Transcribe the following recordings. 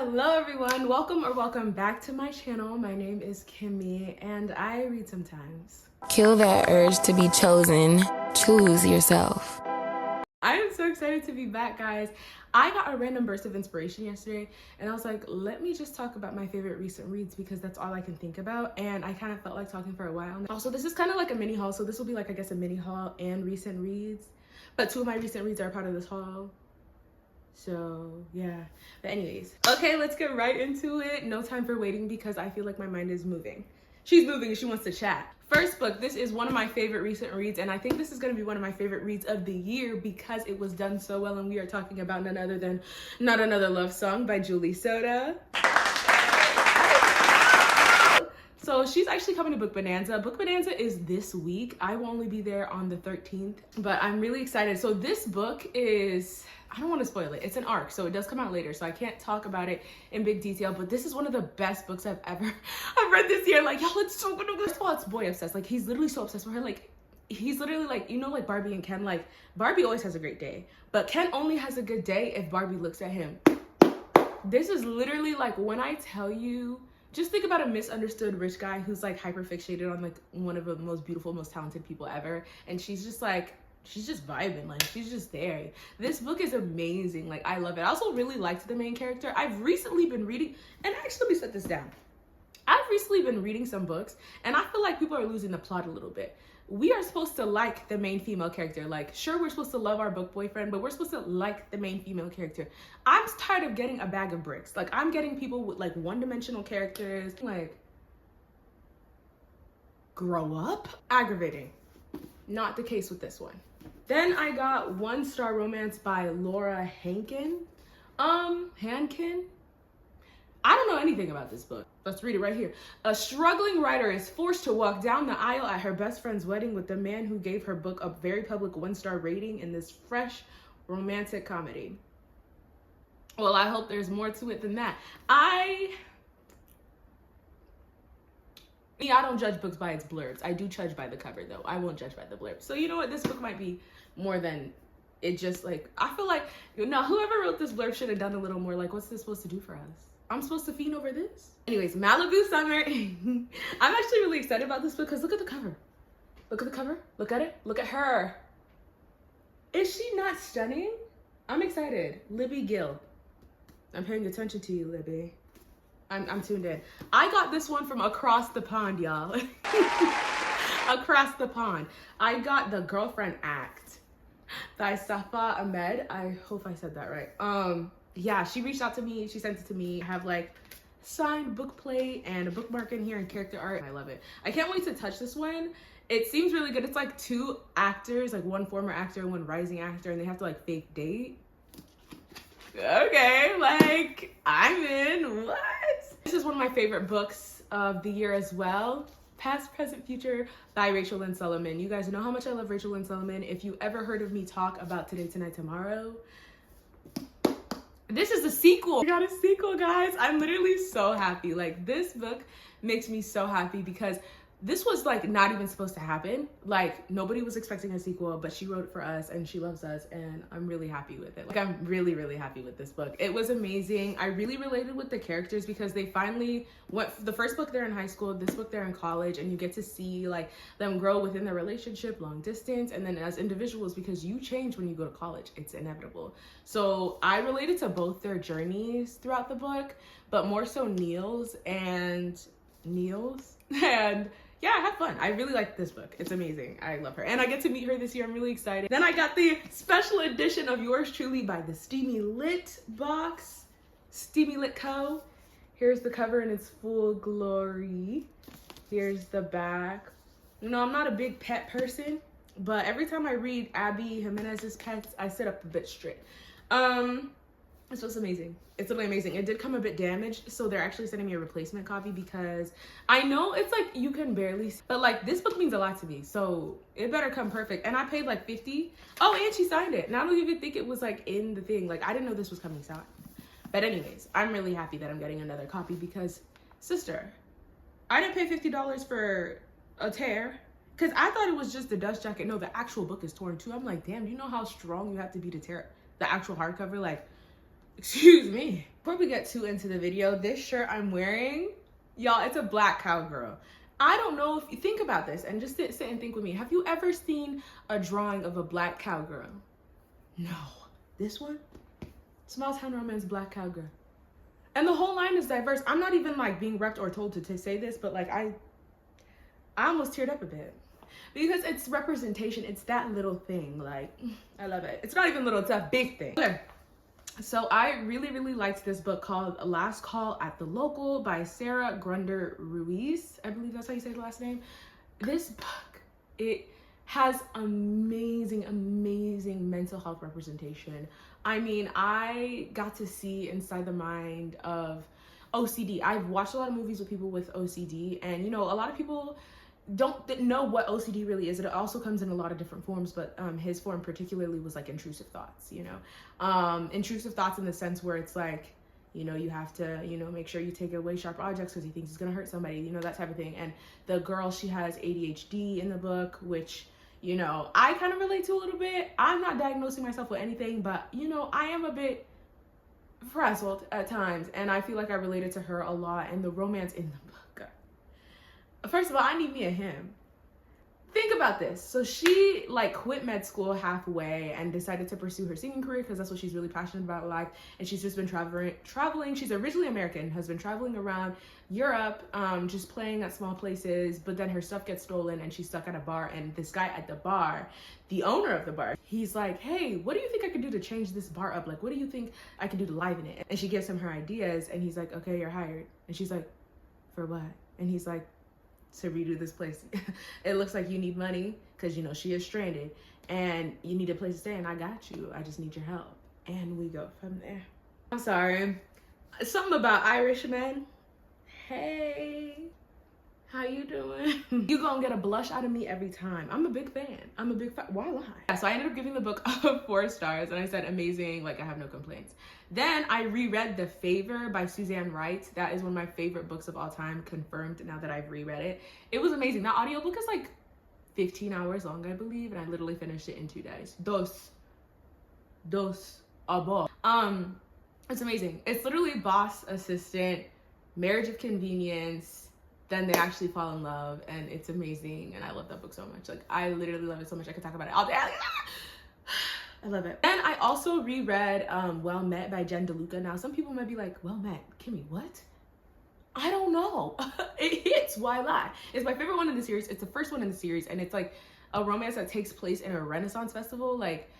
Hello everyone, welcome back to my channel. My name is Kimmy and I read sometimes. Kill that urge to be chosen. Choose yourself. I am so excited to be back, guys. I got a random burst of inspiration yesterday and I was like, let me just talk about my favorite recent reads because that's all I can think about, and I kind of felt like talking for a while. Also, this is kind of like a mini haul, so this will be like, I guess, a mini haul and recent reads, but two of my recent reads are part of this haul. So yeah, but anyways, okay, let's get right into it. No time for waiting because I feel like my mind is moving. She's moving and she wants to chat. First book, this is one of my favorite recent reads, and I think this is going to be one of my favorite reads of the year because it was done so well, and we are talking about none other than Not Another Love Song by Julie Soda. So she's actually coming to Book Bonanza. Book Bonanza is this week. I will only be there on the 13th, but I'm really excited. So this book is, I don't want to spoil it. It's an arc, so it does come out later, so I can't talk about it in big detail, but this is one of the best books I've read this year. Like, y'all, it's so good. First of all, it's boy obsessed. Like, he's literally so obsessed with her. Like, he's literally like, you know, like Barbie and Ken, like Barbie always has a great day, but Ken only has a good day if Barbie looks at him. This is literally like, when I tell you, just think about a misunderstood rich guy who's like hyper fixated on like one of the most beautiful, most talented people ever, and she's just like, she's just vibing, like she's just there. This book is amazing. Like, I love it. I also really liked the main character. I've recently been reading, and actually, let me set this down. I've recently been reading some books and I feel like people are losing the plot a little bit. We are supposed to like the main female character. Like, sure, we're supposed to love our book boyfriend, but we're supposed to like the main female character. I'm tired of getting a bag of bricks. Like, I'm getting people with like one-dimensional characters. Like, grow up? Aggravating. Not the case with this one. Then I got One Star Romance by Laura Hankin. Hankin? I don't know anything about this book. Let's read it right here. A struggling writer is forced to walk down the aisle at her best friend's wedding with the man who gave her book a very public 1-star rating in this fresh romantic comedy. Well, I hope there's more to it than that. I don't judge books by its blurbs. I do judge by the cover, though. I won't judge by the blurb. So you know what? This book might be more than it just, like, I feel like, you know, whoever wrote this blurb should have done a little more. Like, what's this supposed to do for us? I'm supposed to fiend over this? Anyways, Malibu Summer. I'm actually really excited about this book because look at the cover. Look at the cover. Look at it. Look at her. Is she not stunning? I'm excited. Libby Gill. I'm paying attention to you, Libby. I'm tuned in. I got this one from across the pond, y'all. Across the pond. I got The Girlfriend Act by Safa Ahmed. I hope I said that right. Yeah, she reached out to me. She sent it to me. I have like signed book plate and a bookmark in here and character art. I love it. I can't wait to touch this one. It seems really good. It's like two actors, like one former actor and one rising actor, and they have to like fake date. Okay, like, I'm in. What? This is one of my favorite books of the year as well. Past, Present, Future by Rachel Lynn Solomon. You guys know how much I love Rachel Lynn Solomon. If you ever heard of me talk about Today, Tonight, Tomorrow, this is the sequel. We got a sequel, guys. I'm literally so happy. Like, this book makes me so happy because this was like not even supposed to happen. Like, nobody was expecting a sequel, but she wrote it for us and she loves us, and I'm really happy with it. Like, I'm really, really happy with this book. It was amazing. I really related with the characters because they finally went, the first book they're in high school, this book they're in college, and you get to see like them grow within their relationship, long distance, and then as individuals, because you change when you go to college. It's inevitable. So I related to both their journeys throughout the book, but more so Neil's and yeah, I had fun. I really like this book. It's amazing. I love her. And I get to meet her this year. I'm really excited. Then I got the special edition of Yours Truly by the Steamy Lit box. Steamy Lit Co. Here's the cover in its full glory. Here's the back. You know, I'm not a big pet person, but every time I read Abby Jimenez's pets, I sit up a bit straight. It's just amazing. It's really amazing. It did come a bit damaged, so they're actually sending me a replacement copy because I know it's like you can barely see, but like this book means a lot to me, so it better come perfect. And I paid like $50. Oh, and she signed it. And I don't even think it was like in the thing. Like, I didn't know this was coming signed. But anyways, I'm really happy that I'm getting another copy because, sister, I didn't pay $50 for a tear because I thought it was just the dust jacket. No, the actual book is torn too. I'm like, damn, you know how strong you have to be to tear the actual hardcover? Like, excuse me. Before we get too into the video, this shirt I'm wearing, y'all, it's a black cowgirl. I don't know if you think about this and just sit and think with me. Have you ever seen a drawing of a black cowgirl? No. This one? Small Town Romance Black Cowgirl. And the whole line is diverse. I'm not even like being repped or told to say this, but like I almost teared up a bit. Because it's representation. It's that little thing. Like, I love it. It's not even little, it's a big thing. Okay. So I really, really liked this book called Last Call at the Local by Sarah Grunder Ruiz. I believe that's how you say the last name. This book, it has amazing, amazing mental health representation. I mean, I got to see inside the mind of OCD. I've watched a lot of movies with people with OCD, and you know, a lot of people don't know what OCD really is. It also comes in a lot of different forms, but his form particularly was like intrusive thoughts, you know. Intrusive thoughts in the sense where it's like, you know, you have to, you know, make sure you take away sharp objects because he thinks he's gonna hurt somebody, you know, that type of thing. And the girl, she has ADHD in the book, which, you know, I kind of relate to a little bit. I'm not diagnosing myself with anything, but, you know, I am a bit frazzled at times, and I feel like I related to her a lot. And the romance in the book, first of all, I need me a him. Think about this. So she like quit med school halfway and decided to pursue her singing career because that's what she's really passionate about in life. And she's just been traveling. She's originally American, has been traveling around Europe, just playing at small places, but then her stuff gets stolen and she's stuck at a bar. And this guy at the bar, the owner of the bar, he's like, hey, what do you think I could do to change this bar up? Like, what do you think I can do to liven it? And she gives him her ideas and he's like, okay, you're hired. And she's like, for what? And he's like, to redo this place. It looks like you need money because, you know, she is stranded and you need a place to stay, and I got you. I just need your help. And we go from there. I'm sorry. Something about Irish men. Hey, how you doing? You gonna get a blush out of me every time. I'm a big fan. I'm a big fan. Why lie? So I ended up giving the book 4 stars, and I said amazing, like I have no complaints. Then I reread The Favor by Suzanne Wright. That is one of my favorite books of all time, confirmed now that I've reread it. It was amazing. That audiobook is like 15 hours long, I believe, and I literally finished it in 2 days. Dos abo. It's amazing. It's literally boss, assistant, marriage of convenience, then they actually fall in love, and it's amazing. And I love that book so much. Like, I literally love it so much. I could talk about it all day. I love it. And I also reread Well Met by Jen DeLuca. Now, some people might be like, Well Met, Kimmy, what? I don't know. It hits. Why lie? It's my favorite one in the series. It's the first one in the series, and it's like a romance that takes place in a Renaissance festival. Like,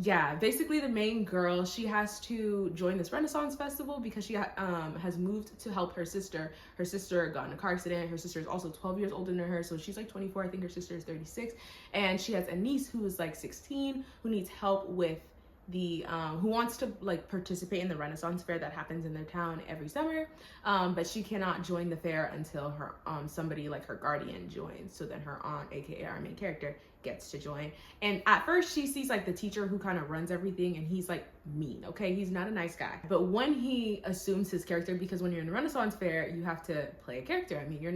yeah, basically the main girl, she has to join this Renaissance festival because she has moved to help her sister. Her sister got in a car accident. Her sister is also 12 years older than her, so she's like 24. I think her sister is 36, and she has a niece who is like 16 who needs help with the who wants to like participate in the Renaissance fair that happens in their town every summer, but she cannot join the fair until her somebody like her guardian joins. So then her aunt, aka our main character, gets to join. And at first she sees like the teacher who kind of runs everything, and he's like mean, okay? He's not a nice guy. But when he assumes his character, because when you're in the Renaissance fair, you have to play a character. I mean, you're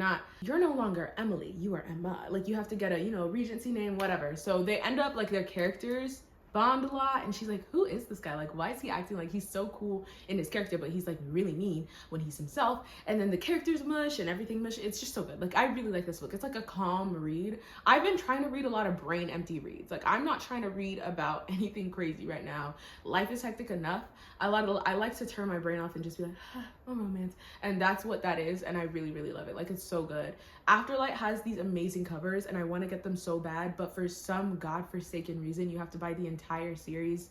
no longer Emily, you are Emma. Like, you have to get a, you know, Regency name, whatever. So they end up like their characters bond a lot, and she's like, who is this guy? Like, why is he acting like he's so cool in his character, but he's like really mean when he's himself? And then the characters mush and everything mush. It's just so good. Like, I really like this book. It's like a calm read. I've been trying to read a lot of brain empty reads. Like, I'm not trying to read about anything crazy right now. Life is hectic enough. I like to turn my brain off and just be like, oh, romance. And that's what that is, and I really, really love it. Like, it's so good. Afterlight has these amazing covers, and I want to get them so bad, but for some godforsaken reason, you have to buy the entire series.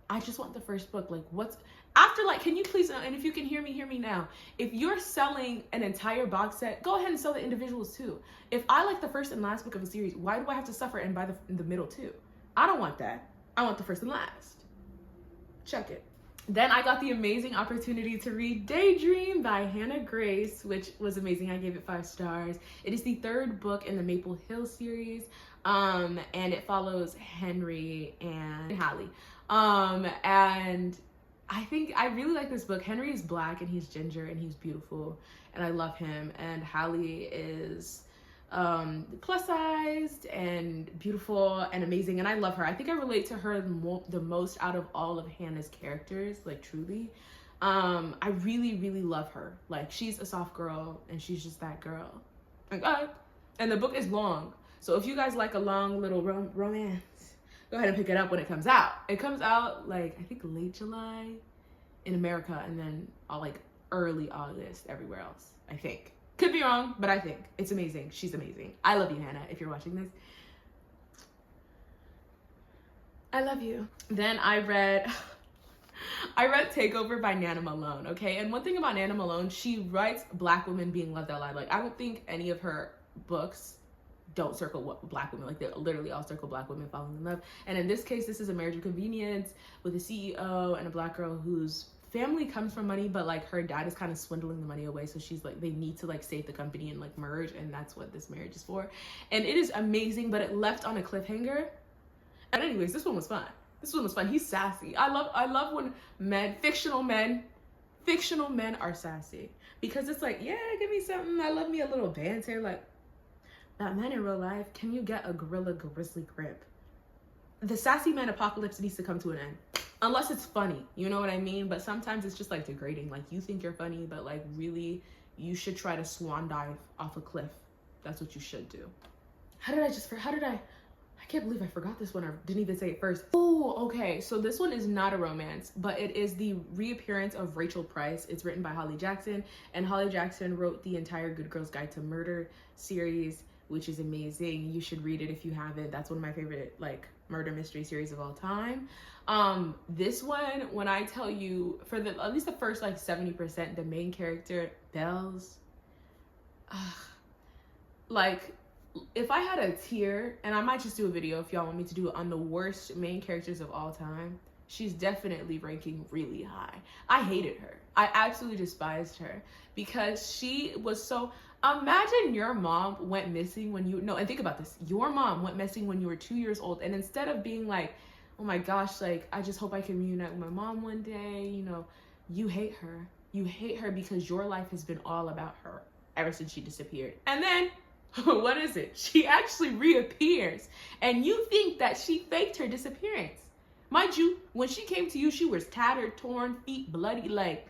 I just want the first book. Like, what's Afterlight? Can you please, and if you can hear me now, if you're selling an entire box set, go ahead and sell the individuals too. If I like the first and last book of a series, why do I have to suffer and buy the middle too? I don't want that. I want the first and last. Check it. Then I got the amazing opportunity to read Daydream by Hannah Grace, which was amazing. I gave it 5 stars. It is the 3rd book in the Maple Hill series, and it follows Henry and Hallie. And I think I really like this book. Henry is black and he's ginger and he's beautiful, and I love him. And Hallie is plus sized and beautiful and amazing, and I love her. I think I relate to her the most out of all of Hannah's characters, like, truly. I really, really love her. Like, she's a soft girl, and she's just that girl. Like, and the book is long. So if you guys like a long little romance, go ahead and pick it up when it comes out. It comes out, like, I think late July in America, and then like early August everywhere else, I think. Could be wrong, but I think. It's amazing. She's amazing. I love you, Hannah, if you're watching this. I love you. Then I read Takeover by Nana Malone, okay? And one thing about Nana Malone, she writes Black women being loved out loud. Like, I don't think any of her books don't circle Black women. Like, they literally all circle Black women falling in love. And in this case, this is a marriage of convenience with a CEO and a Black girl whose family comes from money, but like her dad is kind of swindling the money away. So she's like, they need to like save the company and like merge. And that's what this marriage is for. And it is amazing, but it left on a cliffhanger. And anyways, this one was fun. This one was fun. He's sassy. I love when fictional men are sassy, because it's like, yeah, give me something. I love me a little banter. Like, that man in real life, can you get a gorilla grizzly grip? The sassy man apocalypse needs to come to an end. Unless it's funny, you know what I mean? But sometimes it's just like degrading. Like, you think you're funny, but like really, you should try to swan dive off a cliff. That's what you should do. I can't believe I forgot this one. I didn't even say it first. Oh, okay. So this one is not a romance, but it is the reappearance of Rachel Price. It's written by Holly Jackson, and Holly Jackson wrote the entire Good Girls Guide to Murder series, which is amazing. You should read it if you haven't. That's one of my favorite like murder mystery series of all time. This one, when I tell you, for at least the first like 70%, the main character, Bells, like, if I had a tier, and I might just do a video if y'all want me to do it, on the worst main characters of all time, she's definitely ranking really high. I hated her. I absolutely despised her, because she was so... Imagine your mom went missing when you... No, and think about this. Your mom went missing when you were 2 years old, and instead of being like, oh my gosh, like, I just hope I can reunite with my mom one day, you know, you hate her. You hate her because your life has been all about her ever since she disappeared. And then... what is it? She actually reappears, and you think that she faked her disappearance. Mind you, when she came to you, she was tattered, torn, feet bloody, like.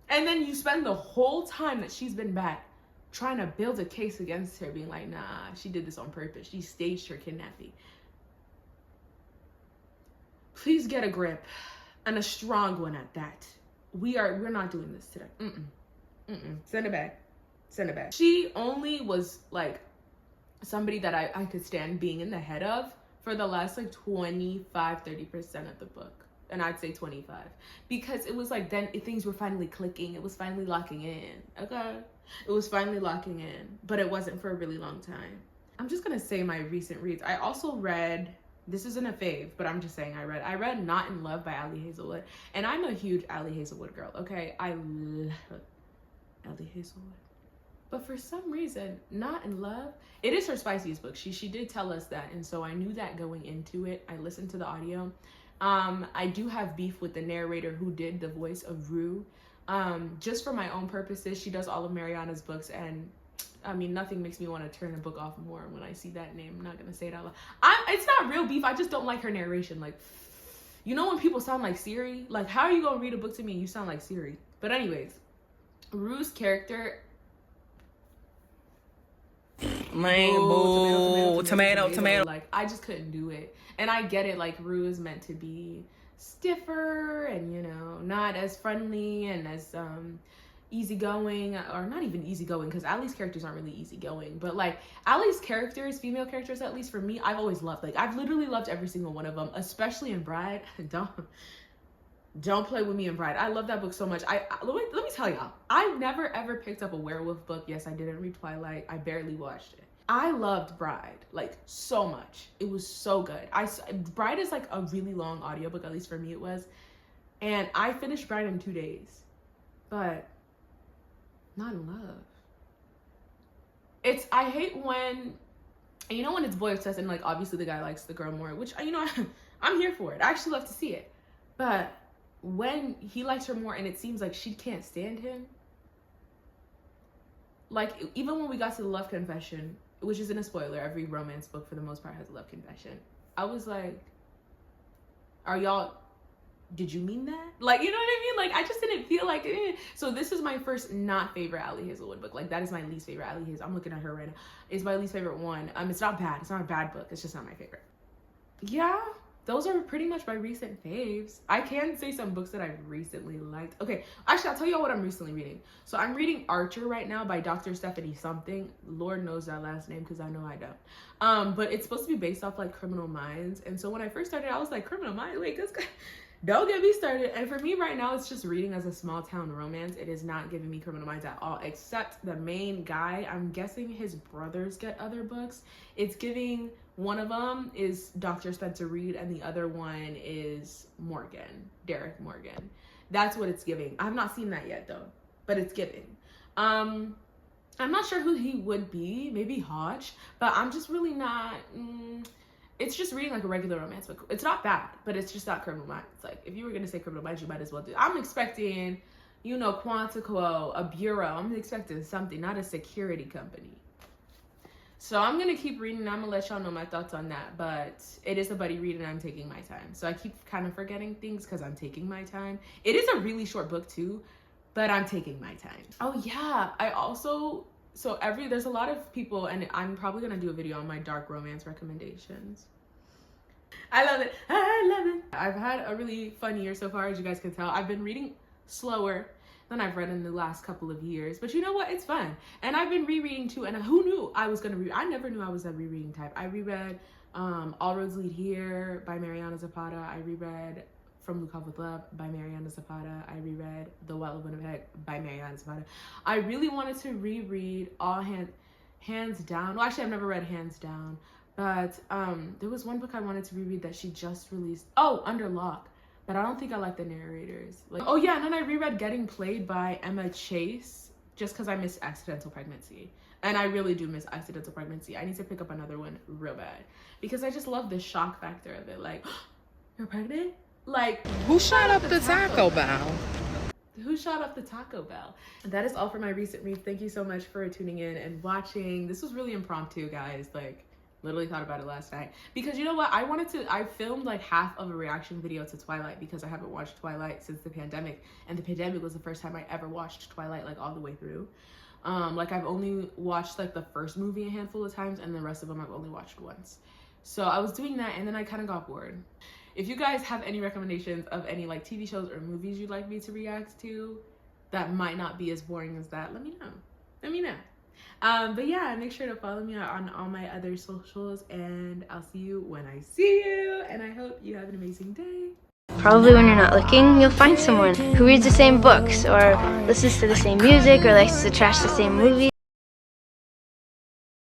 And then you spend the whole time that she's been back trying to build a case against her, being like, nah, she did this on purpose. She staged her kidnapping. Please get a grip, and a strong one at that. We're not doing this today. Send it back. Send it back. She only was like somebody that I could stand being in the head of for the last like 25-30% of the book, and I'd say 25, because it was like then things were finally clicking. It was finally locking in. Okay, it was finally locking in, but it wasn't for a really long time. I'm just gonna say my recent reads. I also read, this isn't a fave, but I'm just saying I read Not in Love by Ali Hazelwood, and I'm a huge Ali Hazelwood girl. Okay, I love Ali Hazelwood. But for some reason, Not in Love, it is her spiciest book. She did tell us that, and so I knew that going into it. I listened to the audio. I do have beef with the narrator who did the voice of Rue. Just for my own purposes, she does all of Mariana's books, and I mean, nothing makes me want to turn a book off more when I see that name. I'm not gonna say it out loud. It's not real beef. I just don't like her narration. Like, you know when people sound like Siri? Like, how are you gonna read a book to me and you sound like Siri? But anyways, Rue's character... tomato. Like, I just couldn't do it. And I get it, like, Rue is meant to be stiffer and, you know, not as friendly and as easygoing, or not even easygoing, because Allie's characters aren't really easygoing, but like Allie's characters, female characters, at least for me, I've always loved. Like, I've literally loved every single one of them, especially in Bride. Don't play with me in Bride. I love that book so much. Let me tell y'all, I never ever picked up a werewolf book. Yes, I didn't read Twilight. I barely watched it. I loved Bride, like, so much. It was so good. Bride is like a really long audiobook, at least for me it was. And I finished Bride in 2 days. But Not in Love. I hate when, you know, when it's boy obsessed and like obviously the guy likes the girl more, which, you know, I'm here for it. I actually love to see it. But when he likes her more and it seems like she can't stand him, like, even when we got to the love confession, which isn't a spoiler, every romance book for the most part has a love confession, I was like, are y'all did you mean that? Like, you know what I mean? Like, I just didn't feel like it. So this is my first not favorite Ali Hazelwood book. Like, that is my least favorite Ali Hazelwood. I'm looking at her right now. It's my least favorite one. It's not bad. It's not a bad book. It's just not my favorite. Yeah, those are pretty much my recent faves. I can say some books that I've recently liked. Okay, actually, I'll tell you all what I'm recently reading. So I'm reading Archer right now by Dr. Stephanie something. Lord knows that last name because I know I don't. But it's supposed to be based off like Criminal Minds. And so when I first started, I was like, Criminal Minds? Wait, don't get me started. And for me right now, it's just reading as a small town romance. It is not giving me Criminal Minds at all, except the main guy. I'm guessing his brothers get other books. It's giving, one of them is Dr. Spencer Reed and the other one is Derek Morgan. That's what it's giving. I've not seen that yet though, but it's giving. I'm not sure who he would be, maybe Hodge, but I'm just really not, it's just reading like a regular romance book. It's not bad, but it's just not Criminal Minds. Like, if you were gonna say Criminal Minds, you might as well do. I'm expecting, you know, Quantico, a bureau. I'm expecting something, not a security company. So I'm gonna keep reading. I'm gonna let y'all know my thoughts on that. But it is a buddy read and I'm taking my time. So I keep kind of forgetting things because I'm taking my time. It is a really short book too, but I'm taking my time. Oh yeah, I also, there's a lot of people, and I'm probably gonna do a video on my dark romance recommendations. I love it. I've had a really fun year so far, as you guys can tell. I've been reading slower than I've read in the last couple of years, but you know what? It's fun. And I've been rereading too, and who knew I was gonna read? I never knew I was a rereading type. I reread All Roads Lead Here by Mariana Zapata. I reread From Lukov with Love by Mariana Zapata. I reread The Wild of Winnipeg by Mariana Zapata. I really wanted to reread All Hands Down. Well, actually, I've never read Hands Down, but there was one book I wanted to reread that she just released. Oh, Under Lock, but I don't think I like the narrators. Like, oh yeah, and then I reread Getting Played by Emma Chase just because I miss Accidental Pregnancy. And I really do miss Accidental Pregnancy. I need to pick up another one real bad because I just love the shock factor of it. Like, you're pregnant? Like, who shot up the Taco Bell? Who shot up the Taco Bell? That is all for my recent read. Thank you so much for tuning in and watching. This was really impromptu, guys. Like, literally thought about it last night. Because you know what? I filmed like half of a reaction video to Twilight because I haven't watched Twilight since the pandemic. And the pandemic was the first time I ever watched Twilight like all the way through. Like I've only watched like the first movie a handful of times and the rest of them I've only watched once. So I was doing that and then I kind of got bored. If you guys have any recommendations of any like TV shows or movies you'd like me to react to that might not be as boring as that, let me know. But yeah, make sure to follow me on all my other socials and I'll see you when I see you, and I hope you have an amazing day. Probably when you're not looking, you'll find someone who reads the same books or listens to the same music or likes to trash the same movies.